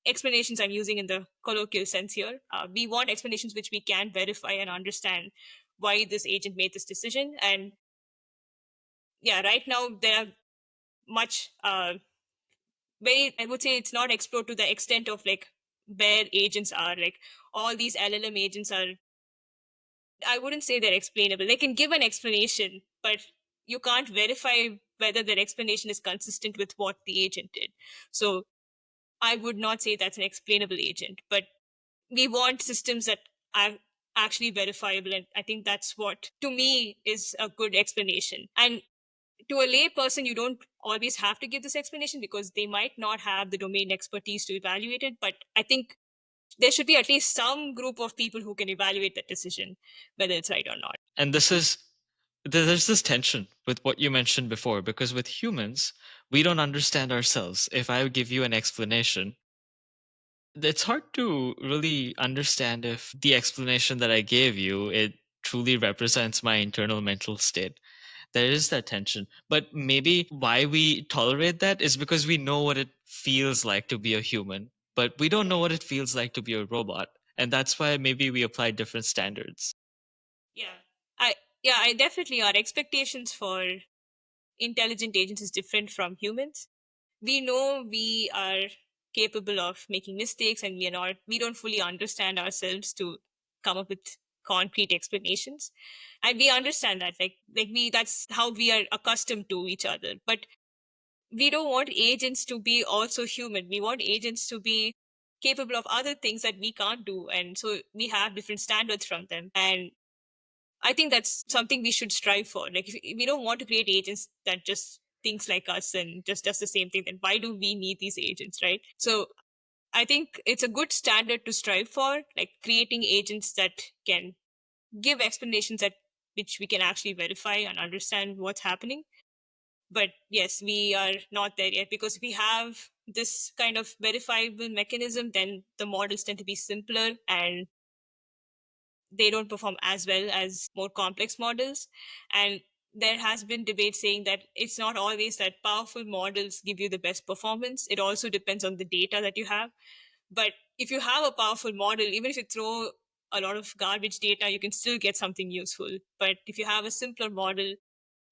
[SPEAKER 2] explanations I'm using in the colloquial sense here. We want explanations which we can verify and understand why this agent made this decision. And yeah, right now there are much very, I would say it's not explored to the extent of like where agents are. Like all these LLM agents are, I wouldn't say they're explainable. They can give an explanation, but you can't verify whether their explanation is consistent with what the agent did. So I would not say that's an explainable agent, but we want systems that are actually verifiable. And I think that's what, to me, is a good explanation. And to a lay person, you don't always have to give this explanation because they might not have the domain expertise to evaluate it. But I think there should be at least some group of people who can evaluate that decision, whether it's right or not.
[SPEAKER 1] And this is there's this tension with what you mentioned before, because with humans, we don't understand ourselves. If I give you an explanation, it's hard to really understand if the explanation that I gave you, it truly represents my internal mental state. There is that tension. But maybe why we tolerate that is because we know what it feels like to be a human, but we don't know what it feels like to be a robot. And that's why maybe we apply different standards.
[SPEAKER 2] Yeah. I Yeah, I definitely, our expectations for intelligent agents is different from humans. We know we are capable of making mistakes, and we don't fully understand ourselves to come up with concrete explanations. And we understand that, like that's how we are accustomed to each other. But we don't want agents to be also human. We want agents to be capable of other things that we can't do, and so we have different standards from them. And I think that's something we should strive for. Like, if we don't want to create agents that just thinks like us and just does the same thing, then why do we need these agents, right? So I think it's a good standard to strive for, like creating agents that can give explanations that which we can actually verify and understand what's happening. But yes, we are not there yet, because if we have this kind of verifiable mechanism, then the models tend to be simpler and they don't perform as well as more complex models. And there has been debate saying that it's not always that powerful models give you the best performance. It also depends on the data that you have. But if you have a powerful model, even if you throw a lot of garbage data, you can still get something useful. But if you have a simpler model,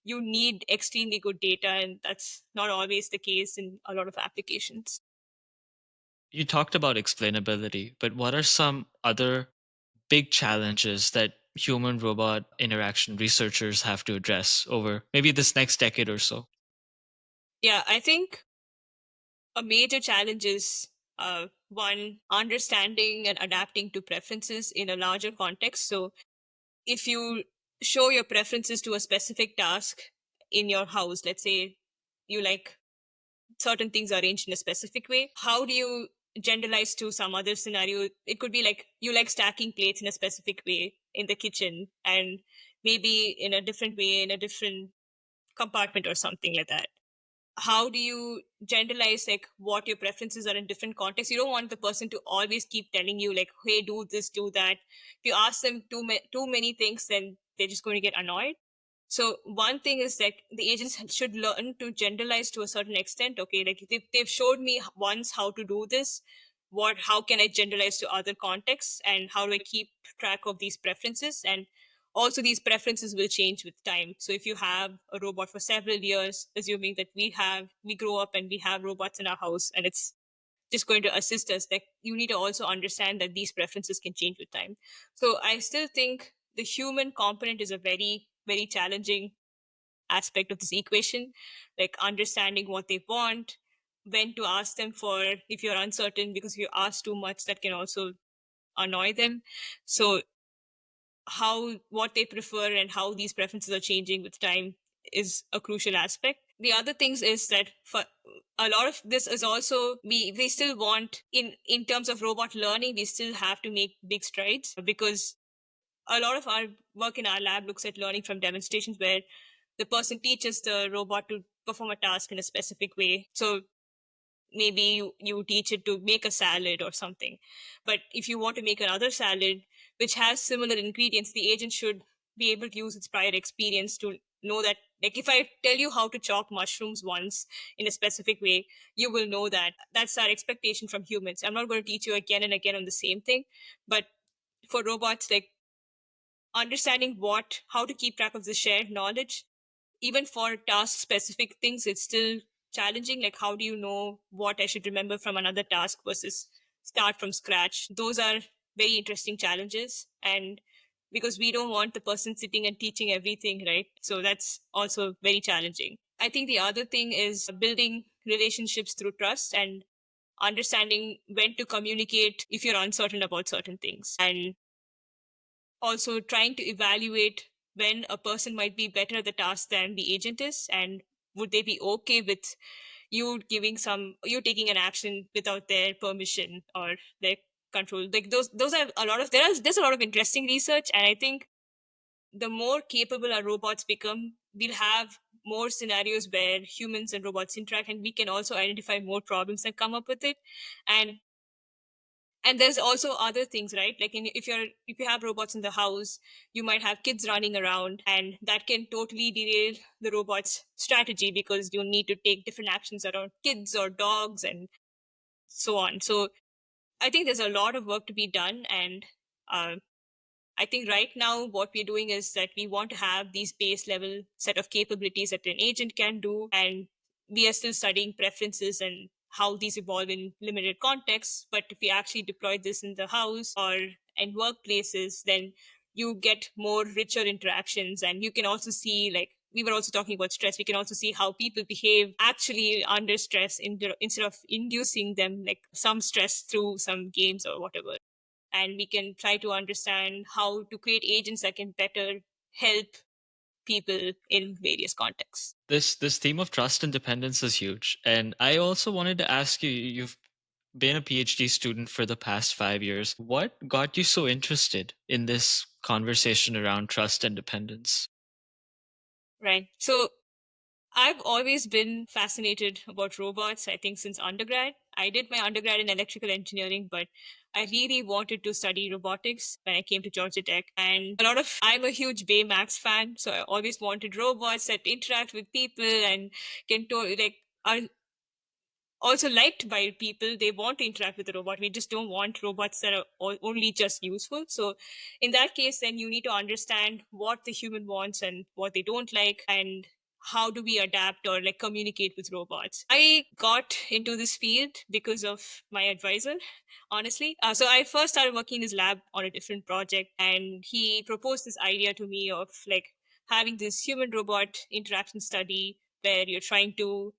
[SPEAKER 2] you need extremely good data, and that's not always the case in a lot of applications.
[SPEAKER 1] You talked about explainability, but what are some other big challenges that human robot interaction researchers have to address over maybe this next decade or so?
[SPEAKER 2] Yeah, I think a major challenge is one, understanding and adapting to preferences in a larger context. So if you show your preferences to a specific task in your house, let's say you like certain things arranged in a specific way, how do you generalize to some other scenario? It could be like you like stacking plates in a specific way in the kitchen, and maybe in a different way in a different compartment or something like that. How do you generalize like what your preferences are in different contexts? You don't want the person to always keep telling you like, hey, do this, do that. If you ask them too many things, then they're just going to get annoyed. So one thing is that the agents should learn to generalize to a certain extent. Okay, like they've showed me once how to do this. How can I generalize to other contexts, and how do I keep track of these preferences? And also, these preferences will change with time. So if you have a robot for several years, assuming that we grow up and we have robots in our house, and it's just going to assist us, like you need to also understand that these preferences can change with time. So I still think the human component is a very, very challenging aspect of this equation, like understanding what they want, when to ask them for if you're uncertain, because if you ask too much, that can also annoy them. So how what they prefer and how these preferences are changing with time is a crucial aspect. The other things is that for a lot of this is also, we still want, in terms of robot learning, we still have to make big strides, because a lot of our work in our lab looks at learning from demonstrations where the person teaches the robot to perform a task in a specific way. So maybe you teach it to make a salad or something. But if you want to make another salad which has similar ingredients, the agent should be able to use its prior experience to know that, like if I tell you how to chop mushrooms once in a specific way, you will know that. That's our expectation from humans. I'm not going to teach you again and again on the same thing. But for robots, like understanding what how to keep track of the shared knowledge, even for task specific things, it's still challenging. Like how do you know what I should remember from another task versus start from scratch? Those are very interesting challenges. And because we don't want the person sitting and teaching everything, right? So that's also very challenging. I think the other thing is building relationships through trust, and understanding when to communicate if you're uncertain about certain things, and also trying to evaluate when a person might be better at the task than the agent is, and would they be okay with you taking an action without their permission or their control. Like those are a lot of there's a lot of interesting research. And I think the more capable our robots become, we'll have more scenarios where humans and robots interact, and we can also identify more problems and come up with it. And there's also other things, right? Like if you have robots in the house, you might have kids running around, and that can totally derail the robot's strategy, because you need to take different actions around kids or dogs and so on. So I think there's a lot of work to be done. And uh, I think right now what we're doing is that we want to have these base level set of capabilities that an agent can do. And we are still studying preferences and how these evolve in limited contexts. But if we actually deploy this in the house or in workplaces, then you get more richer interactions. And you can also see, like, we were also talking about stress, we can also see how people behave actually under stress instead of inducing them like some stress through some games or whatever. And we can try to understand how to create agents that can better help people in various contexts.
[SPEAKER 1] This theme of trust and dependence is huge. And I also wanted to ask you, you've been a PhD student for the past 5 years. What got you so interested in this conversation around trust and dependence?
[SPEAKER 2] Right. So I've always been fascinated about robots, I think, since undergrad. I did my undergrad in electrical engineering, but I really wanted to study robotics when I came to Georgia Tech. And I'm a huge Baymax fan, so I always wanted robots that interact with people and like, are also liked by people. They want to interact with the robot. We just don't want robots that are only just useful. So in that case, then you need to understand what the human wants and what they don't like, and how do we adapt or like communicate with robots. I got into this field because of my advisor, honestly. So I first started working in his lab on a different project, and he proposed this idea to me of like having this human robot interaction study where you're trying to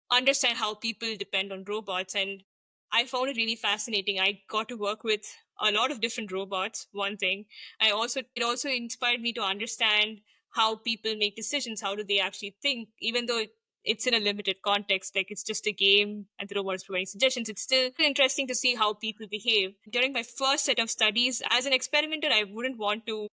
[SPEAKER 2] understand how people depend on robots. And I found it really fascinating. I got to work with a lot of different robots, one thing. It also inspired me to understand how people make decisions. How do they actually think? Even though it's in a limited context, like it's just a game and the robot is providing suggestions, it's still interesting to see how people behave. During my first set of studies, as an experimenter, I wouldn't want to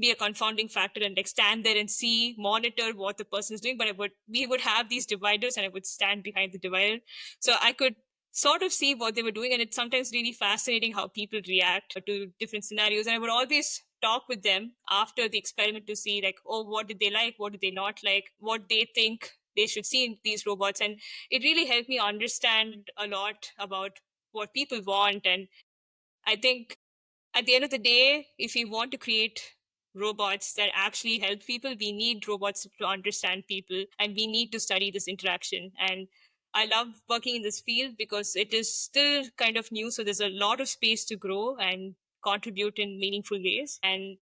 [SPEAKER 2] be a confounding factor and like stand there and see, monitor what the person is doing. But we would have these dividers and I would stand behind the divider. So I could sort of see what they were doing. And it's sometimes really fascinating how people react to different scenarios. And I would always talk with them after the experiment to see like, oh, what did they like? What did they not like? What they think they should see in these robots. And it really helped me understand a lot about what people want. And I think at the end of the day, if we want to create robots that actually help people, we need robots to understand people and we need to study this interaction. And I love working in this field because it is still kind of new. So there's a lot of space to grow and contribute in meaningful ways. And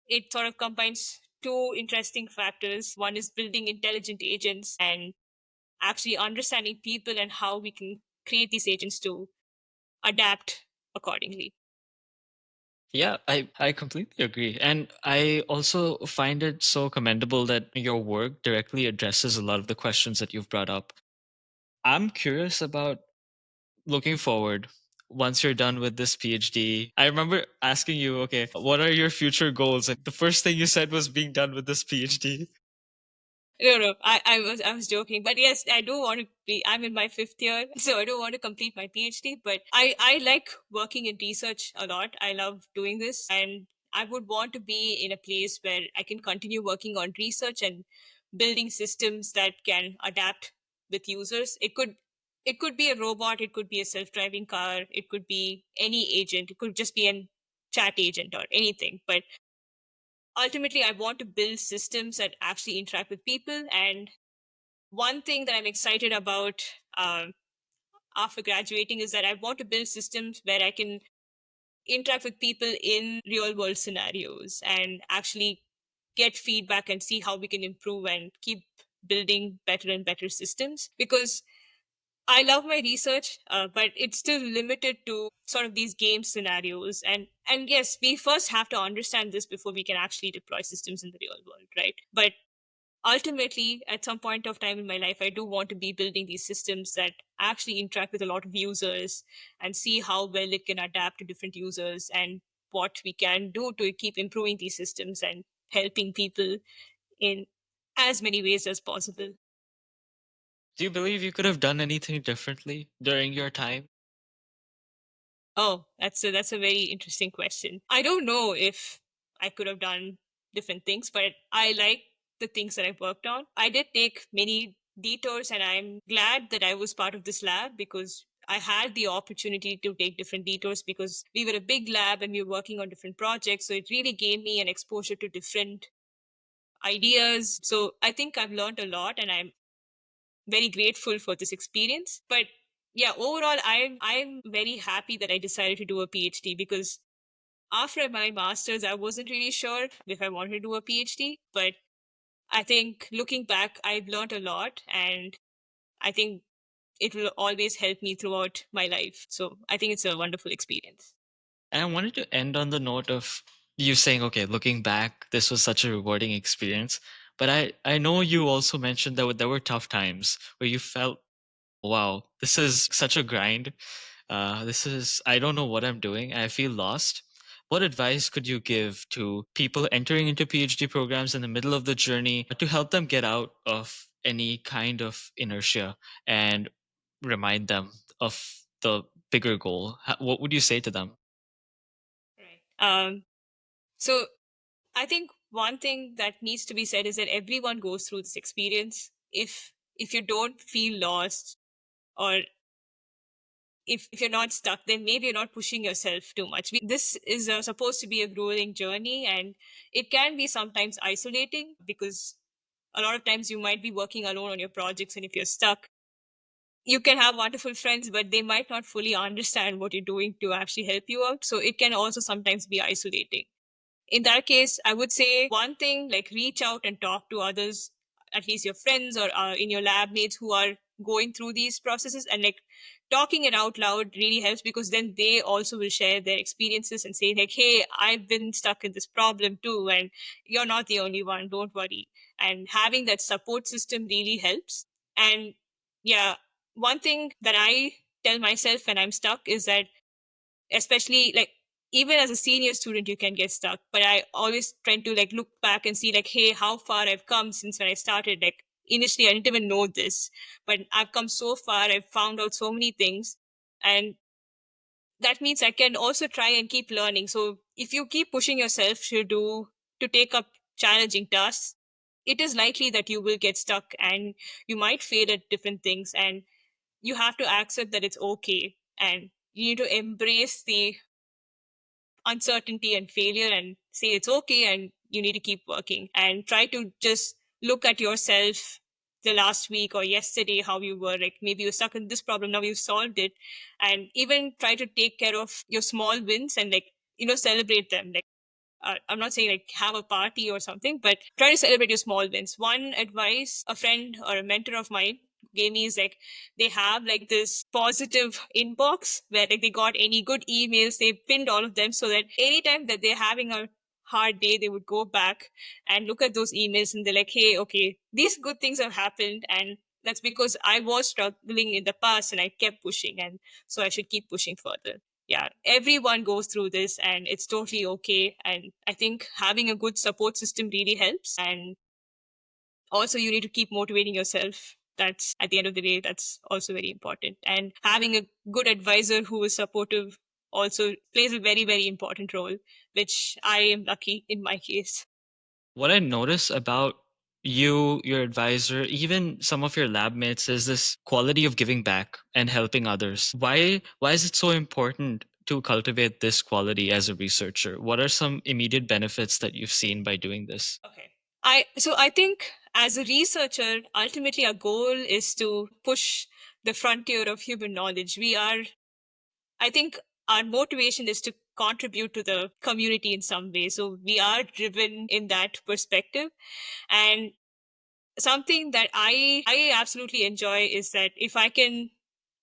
[SPEAKER 2] it sort of combines two interesting factors. One is building intelligent agents and actually understanding people and how we can create these agents to adapt accordingly.
[SPEAKER 1] Yeah, I completely agree. And I also find it so commendable that your work directly addresses a lot of the questions that you've brought up. I'm curious about looking forward once you're done with this PhD. I remember asking you, okay, what are your future goals? And the first thing you said was being done with this PhD.
[SPEAKER 2] No, no, I was joking, but yes, I do want to be. I'm in my fifth year, so I do want to complete my PhD. But I like working in research a lot. I love doing this, and I would want to be in a place where I can continue working on research and building systems that can adapt with users. It could be a robot, it could be a self-driving car, it could be any agent, it could just be a chat agent or anything. But ultimately I want to build systems that actually interact with people. And one thing that I'm excited about after graduating is that I want to build systems where I can interact with people in real world scenarios and actually get feedback and see how we can improve and keep building better and better systems. Because I love my research, but it's still limited to sort of these game scenarios. And yes, we first have to understand this before we can actually deploy systems in the real world, right? But ultimately, at some point of time in my life, I do want to be building these systems that actually interact with a lot of users and see how well it can adapt to different users and what we can do to keep improving these systems and helping people in as many ways as possible.
[SPEAKER 1] Do you believe you could have done anything differently during your time?
[SPEAKER 2] Oh, that's a very interesting question. I don't know if I could have done different things, but I like the things that I worked on. I did take many detours, and I'm glad that I was part of this lab because I had the opportunity to take different detours because we were a big lab and we were working on different projects. So it really gave me an exposure to different ideas. So I think I've learned a lot and I'm very grateful for this experience. But yeah, overall, I'm very happy that I decided to do a PhD because after my master's, I wasn't really sure if I wanted to do a PhD. But I think looking back, I've learned a lot and I think it will always help me throughout my life. So I think it's a wonderful experience.
[SPEAKER 1] And I wanted to end on the note of you saying, okay, looking back, this was such a rewarding experience. But I know you also mentioned that there were tough times where you felt, wow, this is such a grind. I don't know what I'm doing. I feel lost. What advice could you give to people entering into PhD programs in the middle of the journey to help them get out of any kind of inertia and remind them of the bigger goal? What would you say to them?
[SPEAKER 2] Right. So I think one thing that needs to be said is that everyone goes through this experience. If you don't feel lost or if you're not stuck, then maybe you're not pushing yourself too much. This is supposed to be a growing journey, and it can be sometimes isolating because a lot of times you might be working alone on your projects, and if you're stuck, you can have wonderful friends, but they might not fully understand what you're doing to actually help you out. So it can also sometimes be isolating. In that case, I would say one thing, like reach out and talk to others, at least your friends or in your lab mates who are going through these processes, and like talking it out loud really helps because then they also will share their experiences and say like, hey, I've been stuck in this problem too, and you're not the only one, don't worry. And having that support system really helps. And yeah, one thing that I tell myself when I'm stuck is that, especially like even as a senior student you can get stuck, but I always try to like look back and see like, hey, how far I've come since when I started. Like initially I didn't even know this, but I've come so far, I've found out so many things, and that means I can also try and keep learning. So if you keep pushing yourself to take up challenging tasks, it is likely that you will get stuck and you might fail at different things, and you have to accept that it's okay, and you need to embrace the uncertainty and failure and say it's okay and you need to keep working, and try to just look at yourself the last week or yesterday, how you were, like maybe you're stuck in this problem, now you've solved it, and even try to take care of your small wins and like, celebrate them. Like I'm not saying like have a party or something, but try to celebrate your small wins. One advice a friend or a mentor of mine gave me is like, they have like this positive inbox where like they got any good emails, they pinned all of them so that anytime that they're having a hard day, they would go back and look at those emails and they're like, hey, okay, these good things have happened, and that's because I was struggling in the past and I kept pushing, and so I should keep pushing further. Yeah, everyone goes through this and it's totally okay. And I think having a good support system really helps. And also, you need to keep motivating yourself. That's at the end of the day, that's also very important. And having a good advisor who is supportive also plays a very, very important role, which I am lucky in my case.
[SPEAKER 1] What I notice about you, your advisor, even some of your lab mates is this quality of giving back and helping others. Why is it so important to cultivate this quality as a researcher? What are some immediate benefits that you've seen by doing this?
[SPEAKER 2] Okay. I think as a researcher, ultimately our goal is to push the frontier of human knowledge. I think our motivation is to contribute to the community in some way. So we are driven in that perspective. And something that I absolutely enjoy is that if I can,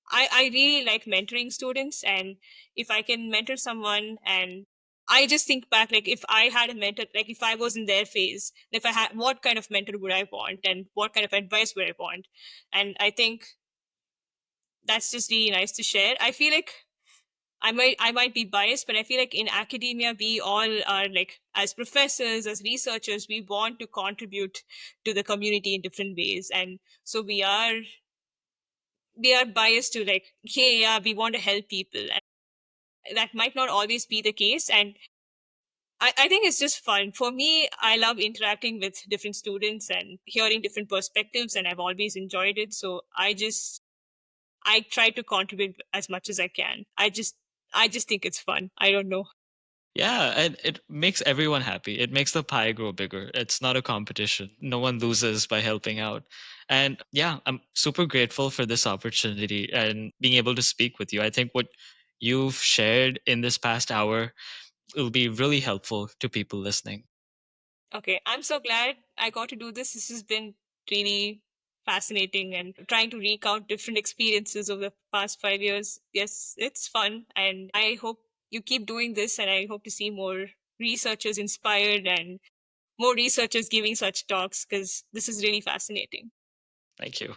[SPEAKER 2] I really like mentoring students, and if I can mentor someone, and I just think back, like if I had a mentor, like if I was in their phase, if I had, what kind of mentor would I want and what kind of advice would I want? And I think that's just really nice to share. I feel like I might be biased, but I feel like in academia we all are like, as professors, as researchers, we want to contribute to the community in different ways. And so we are biased to like, hey, yeah, we want to help people. And that might not always be the case. And I think it's just fun. For me, I love interacting with different students and hearing different perspectives, and I've always enjoyed it. So I try to contribute as much as I can. I just think it's fun. I don't know.
[SPEAKER 1] Yeah, and it makes everyone happy. It makes the pie grow bigger. It's not a competition. No one loses by helping out. And yeah, I'm super grateful for this opportunity and being able to speak with you. I think what you've shared in this past hour will be really helpful to people listening.
[SPEAKER 2] Okay, I'm so glad I got to do this. This has been really fascinating and trying to recount different experiences over the past 5 years. Yes, it's fun. And I hope you keep doing this. And I hope to see more researchers inspired and more researchers giving such talks because this is really fascinating.
[SPEAKER 1] Thank you.